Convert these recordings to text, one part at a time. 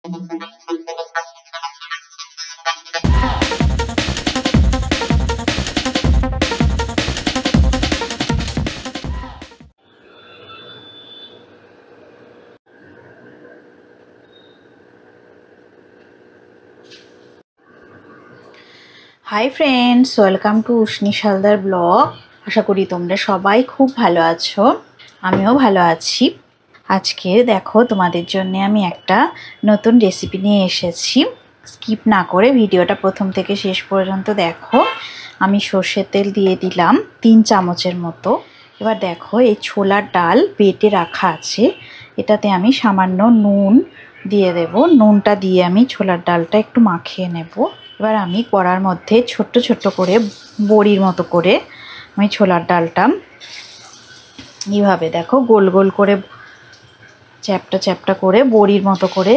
High friends, welcome to Ushnish Haldar blog. আশা করি তোমরা সবাই খুব ভালো আছো, আমিও ভালো আছি। আজকে দেখো তোমাদের জন্য আমি একটা নতুন রেসিপি নিয়ে এসেছি। স্কিপ না করে ভিডিওটা প্রথম থেকে শেষ পর্যন্ত দেখো। আমি সর্ষের তেল দিয়ে দিলাম 3 চামচের মতো। এবার দেখো, এই ছোলার ডাল বেটে রাখা আছে, এটাতে আমি সামান্য নুন দিয়ে দেব। নুনটা দিয়ে আমি ছোলার ডালটা একটু মাখিয়ে নেব। এবার আমি কড়ার মধ্যে ছোট্ট ছোট্ট করে বড়ির মতো করে আমি ছোলার ডালটা এইভাবে দেখো গোল গোল করে চ্যাপটা চ্যাপটা করে বড়ির মতো করে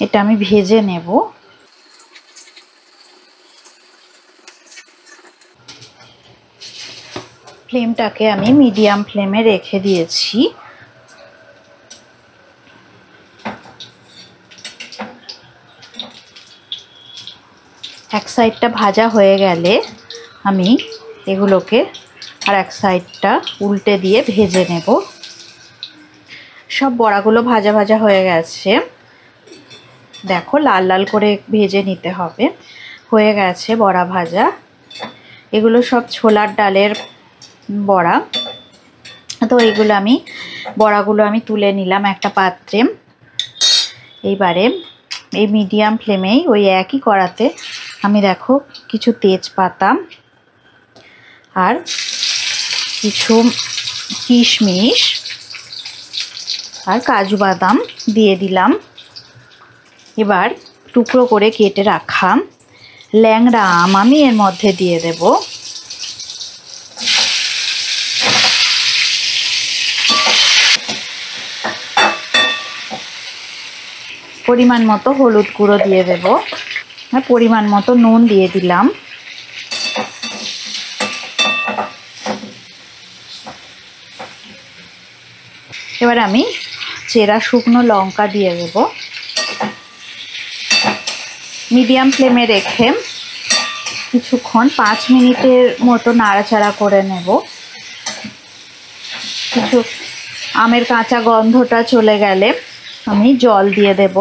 এটা আমি ভেজে নেব। ফ্লেমটাকে আমি মিডিয়াম ফ্লেমে রেখে দিয়েছি। এক সাইডটা ভাজা হয়ে গেলে আমি এগুলোকে আর এক সাইডটা উল্টে দিয়ে ভেজে নেব। সব বড়াগুলো ভাজা ভাজা হয়ে গেছে, দেখো লাল লাল করে ভেজে নিতে হবে। হয়ে গেছে বড়া ভাজা। এগুলো সব ছোলার ডালের বড়া। তো এইগুলো বড়াগুলো আমি তুলে নিলাম একটা পাত্রে। এইবারে এই মিডিয়াম ফ্লেমেই ওই একই কড়াতে আমি দেখো কিছু তেজপাতা আর কিছু কিশমিশ আর কাজু বাদাম দিয়ে দিলাম। এবার টুকরো করে কেটে রাখা ল্যাংড়া আম আমি এর মধ্যে দিয়ে দেব। পরিমাণ মতো হলুদ গুঁড়ো দিয়ে দেব, আর পরিমাণ মতো নুন দিয়ে দিলাম। এবার আমি চেরা শুকনো লঙ্কা দিয়ে দেব। মিডিয়াম ফ্লেমে রেখে কিছুক্ষণ 5 মিনিটের মতো নাড়াচাড়া করে নেব। কিছু আমের কাঁচা গন্ধটা চলে গেলে আমি জল দিয়ে দেব।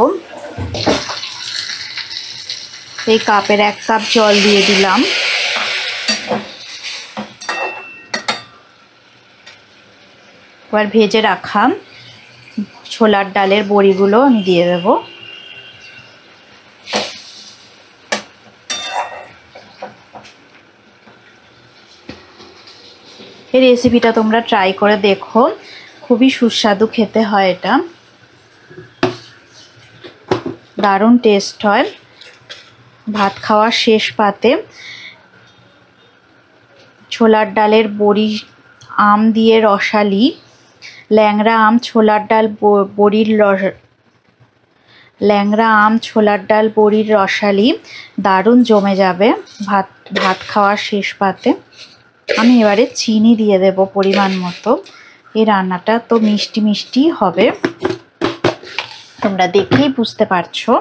এই কাপের 1 কাপ জল দিয়ে দিলাম। এবার ভেজে রাখা ছোলার ডালের বড়িগুলো আমি দিয়ে দেব। এই রেসিপিটা তোমরা ট্রাই করে দেখো, খুবই সুস্বাদু খেতে হয়, এটা দারুণ টেস্ট হয়। ভাত খাওয়ার শেষ পাতে ছোলার ডালের বড়ি, আম দিয়ে রসালি, ল্যাংড়া আম ছোলার ডাল বড়ির ল্যাংড়া আম ছোলার ডাল বড়ির রসালি দারুণ জমে যাবে ভাত খাওয়ার শেষ পাতে। আমি এবারে চিনি দিয়ে দেব পরিমাণ মতো। এই রান্নাটা তো মিষ্টি মিষ্টি হবে, তোমরা দেখেই বুঝতে পারছো।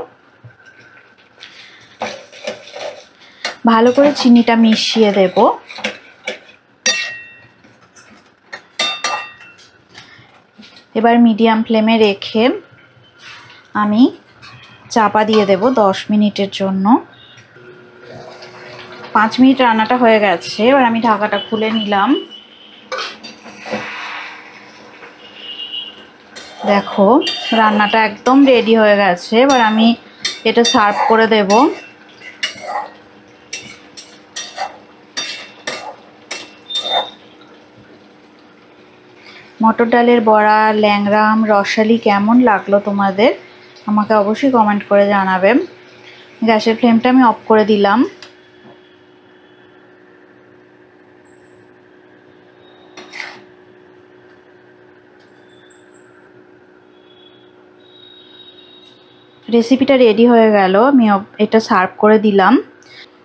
ভালো করে চিনিটা মিশিয়ে দেব। এবার মিডিয়াম ফ্লেমে রেখে আমি চাপা দিয়ে দেব 10 মিনিটের জন্য। 5 মিনিট রান্নাটা হয়ে গেছে। এবার আমি ঢাকাটা খুলে নিলাম। দেখো রান্নাটা একদম রেডি হয়ে গেছে। এবার আমি এটা সার্ভ করে দেব। মটর ডালের বড়া, ল্যাংড়া আম রসালি কেমন লাগলো তোমাদের আমাকে অবশ্যই কমেন্ট করে জানাবেন। গ্যাসের ফ্লেমটা আমি অফ করে দিলাম। রেসিপিটা রেডি হয়ে গেল, আমি এটা সার্ভ করে দিলাম।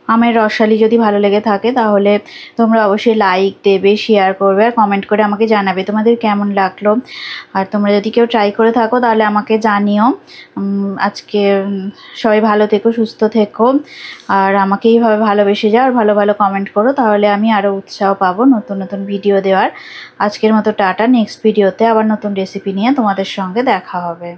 আমের রসালি যদি ভালো লেগে থাকে তাহলে তোমরা অবশ্যই লাইক দেবে, শেয়ার করবে আর কমেন্ট করে আমাকে জানাবে তোমাদের কেমন লাগলো। আর তোমরা যদি কেউ ট্রাই করে থাকো তাহলে আমাকে জানিও। আজকে সবাই ভালো থেকো, সুস্থ থেকো, আর আমাকে এইভাবে ভালোবেসে যাও আর ভালো ভালো কমেন্ট করো, তাহলে আমি আরও উৎসাহ পাবো নতুন নতুন ভিডিও দেওয়ার। আজকের মতো টাটা, নেক্সট ভিডিওতে আবার নতুন রেসিপি নিয়ে তোমাদের সঙ্গে দেখা হবে।